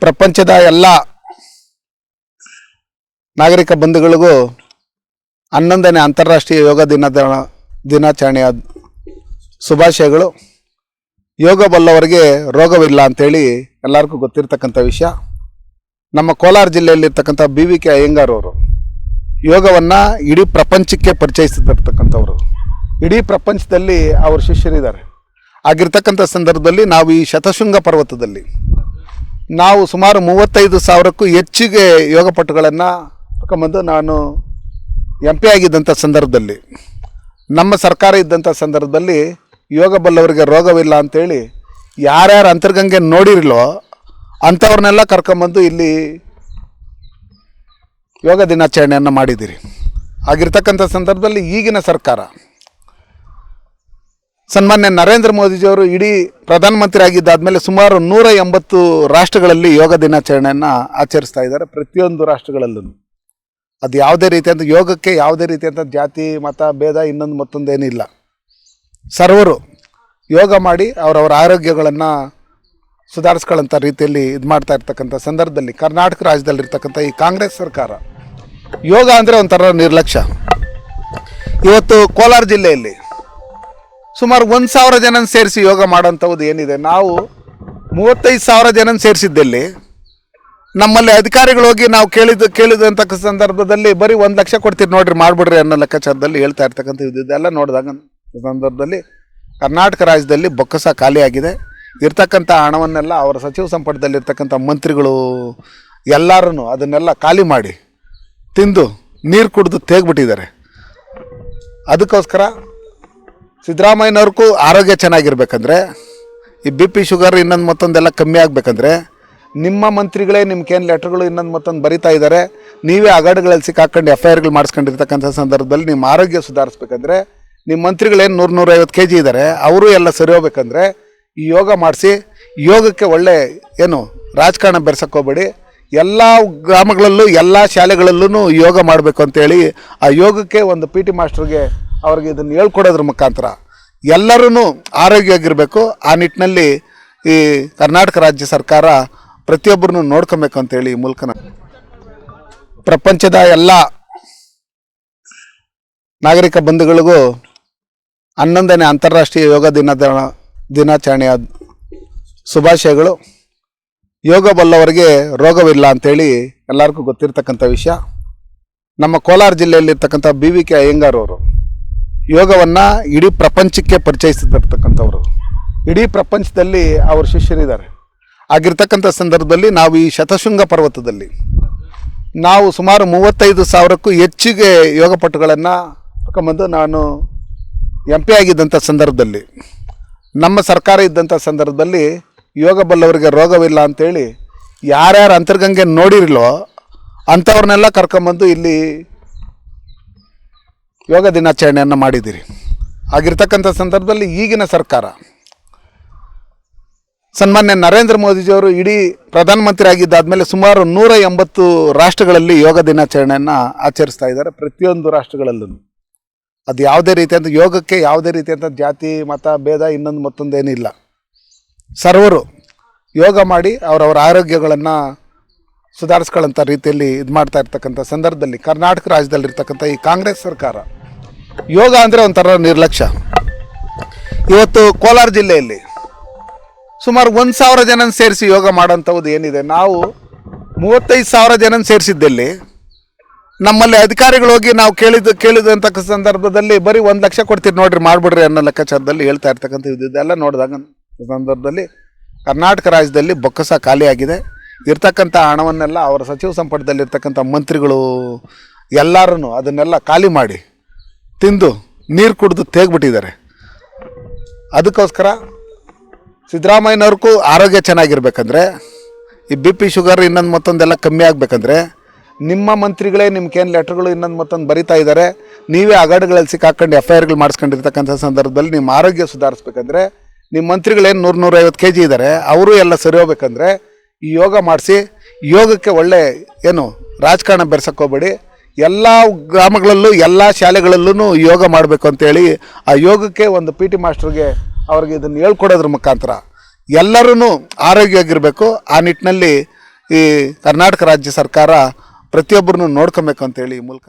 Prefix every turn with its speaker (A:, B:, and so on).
A: ಪ್ರಪಂಚದ ಎಲ್ಲ ನಾಗರಿಕ ಬಂಧುಗಳಿಗೂ 11ನೇ ಅಂತಾರಾಷ್ಟ್ರೀಯ ಯೋಗ ದಿನಾಚರಣೆಯ ಶುಭಾಶಯಗಳು. ಯೋಗ ಬಲ್ಲವರಿಗೆ ರೋಗವಿಲ್ಲ ಅಂತೇಳಿ ಎಲ್ಲರಿಗೂ ಗೊತ್ತಿರ್ತಕ್ಕಂಥ ವಿಷಯ. ನಮ್ಮ ಕೋಲಾರ ಜಿಲ್ಲೆಯಲ್ಲಿರ್ತಕ್ಕಂಥ BVK ಅಯ್ಯಂಗಾರ್ ಅವರು ಯೋಗವನ್ನು ಇಡೀ ಪ್ರಪಂಚಕ್ಕೆ ಪರಿಚಯಿಸಿರ್ತಕ್ಕಂಥವ್ರು. ಇಡೀ ಪ್ರಪಂಚದಲ್ಲಿ ಅವ್ರ ಶಿಷ್ಯರಿದ್ದಾರೆ. ಆಗಿರ್ತಕ್ಕಂಥ ಸಂದರ್ಭದಲ್ಲಿ ನಾವು ಈ ಶತಶೃಂಗ ಪರ್ವತದಲ್ಲಿ ನಾವು ಸುಮಾರು 35,000ಕ್ಕೂ ಹೆಚ್ಚಿಗೆ ಯೋಗಪಟುಗಳನ್ನು ಕರ್ಕೊಂಬಂದು ನಾನು MP ಆಗಿದ್ದಂಥ ಸಂದರ್ಭದಲ್ಲಿ, ನಮ್ಮ ಸರ್ಕಾರ ಇದ್ದಂಥ ಸಂದರ್ಭದಲ್ಲಿ ಯೋಗ ಬಲ್ಲವರಿಗೆ ರೋಗವಿಲ್ಲ ಅಂಥೇಳಿ ಯಾರ್ಯಾರು ಅಂತರ್ಗಂಗೆ ನೋಡಿರಲೋ ಅಂಥವ್ರನ್ನೆಲ್ಲ ಕರ್ಕೊಂಬಂದು ಇಲ್ಲಿ ಯೋಗ ದಿನಾಚರಣೆಯನ್ನು ಮಾಡಿದ್ದೀರಿ. ಆಗಿರ್ತಕ್ಕಂಥ ಸಂದರ್ಭದಲ್ಲಿ ಈಗಿನ ಸರ್ಕಾರ ಸನ್ಮಾನ್ಯ ನರೇಂದ್ರ ಮೋದಿಜಿಯವರು ಇಡೀ ಪ್ರಧಾನಮಂತ್ರಿ ಆಗಿದ್ದಾದಮೇಲೆ ಸುಮಾರು 180 ರಾಷ್ಟ್ರಗಳಲ್ಲಿ ಯೋಗ ದಿನಾಚರಣೆಯನ್ನು ಆಚರಿಸ್ತಾ ಇದ್ದಾರೆ. ಪ್ರತಿಯೊಂದು ರಾಷ್ಟ್ರಗಳಲ್ಲೂ ಅದು ಯಾವುದೇ ರೀತಿಯಂಥ ಯೋಗಕ್ಕೆ ಯಾವುದೇ ರೀತಿಯಂಥ ಜಾತಿ ಮತ ಭೇದ ಇನ್ನೊಂದು ಮತ್ತೊಂದೇನಿಲ್ಲ. ಸರ್ವರು ಯೋಗ ಮಾಡಿ ಅವರವರ ಆರೋಗ್ಯಗಳನ್ನು ಸುಧಾರಿಸ್ಕೊಳ್ಳೋಂಥ ರೀತಿಯಲ್ಲಿ ಇದು ಮಾಡ್ತಾ ಇರ್ತಕ್ಕಂಥ ಸಂದರ್ಭದಲ್ಲಿ ಕರ್ನಾಟಕ ರಾಜ್ಯದಲ್ಲಿರ್ತಕ್ಕಂಥ ಈ ಕಾಂಗ್ರೆಸ್ ಸರ್ಕಾರ ಯೋಗ ಅಂದರೆ ಒಂಥರ ನಿರ್ಲಕ್ಷ್ಯ. ಇವತ್ತು ಕೋಲಾರ ಜಿಲ್ಲೆಯಲ್ಲಿ ಸುಮಾರು 1,000 ಜನ ಸೇರಿಸಿ ಯೋಗ ಮಾಡೋಂಥದ್ದು ಏನಿದೆ, ನಾವು 35,000 ಜನ ಸೇರಿಸಿದ್ದಲ್ಲಿ ನಮ್ಮಲ್ಲಿ ಅಧಿಕಾರಿಗಳು ಹೋಗಿ ನಾವು ಕೇಳಿದಂಥ ಸಂದರ್ಭದಲ್ಲಿ ಬರೀ 1 ಲಕ್ಷ ಕೊಡ್ತೀರಿ ನೋಡ್ರಿ ಮಾಡಿಬಿಡ್ರಿ ಅನ್ನೋ ಲೆಕ್ಕಾಚಾರದಲ್ಲಿ ಹೇಳ್ತಾ ಇರ್ತಕ್ಕಂಥ ಇದೆಲ್ಲ ನೋಡಿದಾಗ ಸಂದರ್ಭದಲ್ಲಿ ಕರ್ನಾಟಕ ರಾಜ್ಯದಲ್ಲಿ ಬೊಕ್ಕಸ ಖಾಲಿಯಾಗಿದೆ. ಇರ್ತಕ್ಕಂಥ ಹಣವನ್ನೆಲ್ಲ ಅವರ ಸಚಿವ ಸಂಪುಟದಲ್ಲಿರ್ತಕ್ಕಂಥ ಮಂತ್ರಿಗಳು ಎಲ್ಲರೂ ಅದನ್ನೆಲ್ಲ ಖಾಲಿ ಮಾಡಿ ತಿಂದು ನೀರು ಕುಡಿದು ತೇಗ್ಬಿಟ್ಟಿದ್ದಾರೆ. ಅದಕ್ಕೋಸ್ಕರ ಸಿದ್ದರಾಮಯ್ಯನವ್ರಿಗೂ ಆರೋಗ್ಯ ಚೆನ್ನಾಗಿರ್ಬೇಕಂದ್ರೆ, ಈ BP ಶುಗರ್ ಇನ್ನೊಂದು ಮತ್ತೊಂದೆಲ್ಲ ಕಮ್ಮಿ ಆಗಬೇಕಂದ್ರೆ ನಿಮ್ಮ ಮಂತ್ರಿಗಳೇ ನಿಮ್ಗೇನು ಲೆಟ್ರ್ಗಳು ಇನ್ನೊಂದು ಮತ್ತೊಂದು ಬರಿತಾ ಇದ್ದಾರೆ, ನೀವೇ ಅಗಾಡುಗಳಲ್ಲಿ ಸಿಕ್ಕಾಕೊಂಡು FIRಗಳು ಮಾಡಿಸ್ಕೊಂಡಿರ್ತಕ್ಕಂಥ ಸಂದರ್ಭದಲ್ಲಿ ನಿಮ್ಮ ಆರೋಗ್ಯ ಸುಧಾರಿಸ್ಬೇಕಂದ್ರೆ ನಿಮ್ಮ ಮಂತ್ರಿಗಳೇನು 100-150 kg ಇದ್ದಾರೆ, ಅವರು ಎಲ್ಲ ಸರಿ ಹೋಗ್ಬೇಕಂದ್ರೆ ಈ ಯೋಗ ಮಾಡಿಸಿ ಯೋಗಕ್ಕೆ ಒಳ್ಳೆ ಏನು ರಾಜಕಾರಣ ಬೆರೆಸೋಕ್ಕೋಗ್ಬೇಡಿ. ಎಲ್ಲ ಗ್ರಾಮಗಳಲ್ಲೂ ಎಲ್ಲ ಶಾಲೆಗಳಲ್ಲೂ ಯೋಗ ಮಾಡಬೇಕು ಅಂತೇಳಿ ಆ ಯೋಗಕ್ಕೆ ಒಂದು PT ಮಾಸ್ಟರ್ಗೆ ಅವ್ರಿಗೆ ಇದನ್ನು ಹೇಳ್ಕೊಡೋದ್ರ ಮುಖಾಂತರ ಎಲ್ಲರೂ ಆರೋಗ್ಯವಾಗಿರಬೇಕು. ಆ ನಿಟ್ಟಿನಲ್ಲಿ ಈ ಕರ್ನಾಟಕ ರಾಜ್ಯ ಸರ್ಕಾರ ಪ್ರತಿಯೊಬ್ಬರನ್ನು ನೋಡ್ಕೊಬೇಕು ಅಂತೇಳಿ ಈ ಮೂಲಕ ಪ್ರಪಂಚದ ಎಲ್ಲ ನಾಗರಿಕ ಬಂಧುಗಳಿಗೂ 11ನೇ ಅಂತಾರಾಷ್ಟ್ರೀಯ ಯೋಗ ದಿನಾಚರಣೆಯ ಶುಭಾಶಯಗಳು. ಯೋಗ ಬಲ್ಲವರಿಗೆ ರೋಗವಿಲ್ಲ ಅಂಥೇಳಿ ಎಲ್ಲರಿಗೂ ಗೊತ್ತಿರ್ತಕ್ಕಂಥ ವಿಷಯ. ನಮ್ಮ ಕೋಲಾರ ಜಿಲ್ಲೆಯಲ್ಲಿರ್ತಕ್ಕಂಥ BVK ಅಯ್ಯಂಗಾರ್ ಅವರು ಯೋಗವನ್ನು ಇಡೀ ಪ್ರಪಂಚಕ್ಕೆ ಪರಿಚಯಿಸಿರ್ತಕ್ಕಂಥವ್ರು. ಇಡೀ ಪ್ರಪಂಚದಲ್ಲಿ ಅವ್ರ ಶಿಷ್ಯರಿದ್ದಾರೆ. ಆಗಿರ್ತಕ್ಕಂಥ ಸಂದರ್ಭದಲ್ಲಿ ನಾವು ಈ ಶತಶೃಂಗ ಪರ್ವತದಲ್ಲಿ ನಾವು ಸುಮಾರು 35,000ಕ್ಕೂ ಹೆಚ್ಚಿಗೆ ಯೋಗಪಟುಗಳನ್ನು ಕರ್ಕೊಂಬಂದು ನಾನು MP ಆಗಿದ್ದಂಥ ಸಂದರ್ಭದಲ್ಲಿ, ನಮ್ಮ ಸರ್ಕಾರ ಇದ್ದಂಥ ಸಂದರ್ಭದಲ್ಲಿ ಯೋಗ ಬಲ್ಲವರಿಗೆ ರೋಗವಿಲ್ಲ ಅಂಥೇಳಿ ಯಾರ್ಯಾರು ಅಂತರ್ಗಂಗೆ ನೋಡಿರಲೋ ಅಂಥವ್ರನ್ನೆಲ್ಲ ಕರ್ಕೊಂಬಂದು ಇಲ್ಲಿ ಯೋಗ ದಿನಾಚರಣೆಯನ್ನು ಮಾಡಿದ್ದೀರಿ. ಆಗಿರ್ತಕ್ಕಂಥ ಸಂದರ್ಭದಲ್ಲಿ ಈಗಿನ ಸರ್ಕಾರ ಸನ್ಮಾನ್ಯ ನರೇಂದ್ರ ಮೋದಿಜಿಯವರು ಇಡೀ ಪ್ರಧಾನಮಂತ್ರಿ ಆಗಿದ್ದಾದಮೇಲೆ ಸುಮಾರು 180 ರಾಷ್ಟ್ರಗಳಲ್ಲಿ ಯೋಗ ದಿನಾಚರಣೆಯನ್ನು ಆಚರಿಸ್ತಾ ಇದ್ದಾರೆ. ಪ್ರತಿಯೊಂದು ರಾಷ್ಟ್ರಗಳಲ್ಲೂ ಅದು ಯಾವುದೇ ರೀತಿಯಂಥ ಯೋಗಕ್ಕೆ ಯಾವುದೇ ರೀತಿಯಂಥ ಜಾತಿ ಮತ ಭೇದ ಇನ್ನೊಂದು ಮತ್ತೊಂದೇನಿಲ್ಲ. ಸರ್ವರು ಯೋಗ ಮಾಡಿ ಅವರವರ ಆರೋಗ್ಯಗಳನ್ನು ಸುಧಾರಿಸ್ಕೊಳ್ಳೋಂಥ ರೀತಿಯಲ್ಲಿ ಇದು ಮಾಡ್ತಾ ಇರ್ತಕ್ಕಂಥ ಸಂದರ್ಭದಲ್ಲಿ ಕರ್ನಾಟಕ ರಾಜ್ಯದಲ್ಲಿರ್ತಕ್ಕಂಥ ಈ ಕಾಂಗ್ರೆಸ್ ಸರ್ಕಾರ ಯೋಗ ಅಂದರೆ ಒಂಥರ ನಿರ್ಲಕ್ಷ್ಯ. ಇವತ್ತು ಕೋಲಾರ ಜಿಲ್ಲೆಯಲ್ಲಿ ಸುಮಾರು 1,000 ಜನ ಸೇರಿಸಿ ಯೋಗ ಮಾಡೋಂಥದ್ದು ಏನಿದೆ, ನಾವು 35,000 ಜನ ಸೇರಿಸಿದ್ದಲ್ಲಿ ನಮ್ಮಲ್ಲಿ ಅಧಿಕಾರಿಗಳು ಹೋಗಿ ನಾವು ಕೇಳಿದಂಥ ಸಂದರ್ಭದಲ್ಲಿ ಬರೀ 1 ಲಕ್ಷ ಕೊಡ್ತೀರಿ ನೋಡ್ರಿ ಮಾಡಿಬಿಡ್ರಿ ಅನ್ನೋ ಲೆಕ್ಕಾಚಾರದಲ್ಲಿ ಹೇಳ್ತಾ ಇರ್ತಕ್ಕಂಥ ಇದೆಲ್ಲ ನೋಡಿದಾಗ ಸಂದರ್ಭದಲ್ಲಿ ಕರ್ನಾಟಕ ರಾಜ್ಯದಲ್ಲಿ ಬೊಕ್ಕಸ ಖಾಲಿಯಾಗಿದೆ. ಇರ್ತಕ್ಕಂಥ ಹಣವನ್ನೆಲ್ಲ ಅವರ ಸಚಿವ ಸಂಪುಟದಲ್ಲಿರ್ತಕ್ಕಂಥ ಮಂತ್ರಿಗಳು ಎಲ್ಲರೂ ಅದನ್ನೆಲ್ಲ ಖಾಲಿ ಮಾಡಿ ತಿಂದು ನೀರು ಕುಡಿದು ತೇಗ್ಬಿಟ್ಟಿದ್ದಾರೆ. ಅದಕ್ಕೋಸ್ಕರ ಸಿದ್ದರಾಮಯ್ಯನವ್ರಿಗೂ ಆರೋಗ್ಯ ಚೆನ್ನಾಗಿರ್ಬೇಕಂದ್ರೆ, ಈ BP ಶುಗರ್ ಇನ್ನೊಂದು ಮತ್ತೊಂದೆಲ್ಲ ಕಮ್ಮಿ ಆಗಬೇಕಂದ್ರೆ ನಿಮ್ಮ ಮಂತ್ರಿಗಳೇ ನಿಮ್ಗೇನು ಲೆಟ್ರ್ಗಳು ಇನ್ನೊಂದು ಮತ್ತೊಂದು ಬರಿತಾ ಇದ್ದಾರೆ, ನೀವೇ ಅಗಾಡುಗಳಲ್ಲಿ ಸಿಕ್ಕಾಕೊಂಡು FIRಗಳು ಮಾಡಿಸ್ಕೊಂಡಿರ್ತಕ್ಕಂಥ ಸಂದರ್ಭದಲ್ಲಿ ನಿಮ್ಮ ಆರೋಗ್ಯ ಸುಧಾರಿಸ್ಬೇಕಂದ್ರೆ ನಿಮ್ಮ ಮಂತ್ರಿಗಳೇನು 100-150 kg ಇದ್ದಾರೆ, ಅವರು ಎಲ್ಲ ಸರಿ ಹೋಗ್ಬೇಕಂದ್ರೆ ಈ ಯೋಗ ಮಾಡಿಸಿ ಯೋಗಕ್ಕೆ ಒಳ್ಳೆ ಏನು ರಾಜಕಾರಣ ಬೆರೆಸೋಕ್ಕೋಗ್ಬೇಡಿ. ಎಲ್ಲ ಗ್ರಾಮಗಳಲ್ಲೂ ಎಲ್ಲ ಶಾಲೆಗಳಲ್ಲೂ ಯೋಗ ಮಾಡಬೇಕು ಅಂತೇಳಿ ಆ ಯೋಗಕ್ಕೆ ಒಂದು PT ಮಾಸ್ಟರ್ಗೆ ಅವ್ರಿಗೆ ಇದನ್ನು ಹೇಳ್ಕೊಡೋದ್ರ ಮುಖಾಂತರ ಎಲ್ಲರೂ ಆರೋಗ್ಯವಾಗಿರಬೇಕು. ಆ ನಿಟ್ಟಿನಲ್ಲಿ ಈ ಕರ್ನಾಟಕ ರಾಜ್ಯ ಸರ್ಕಾರ ಪ್ರತಿಯೊಬ್ಬರನ್ನು ನೋಡ್ಕೊಬೇಕು ಅಂತೇಳಿ ಈ ಮೂಲಕ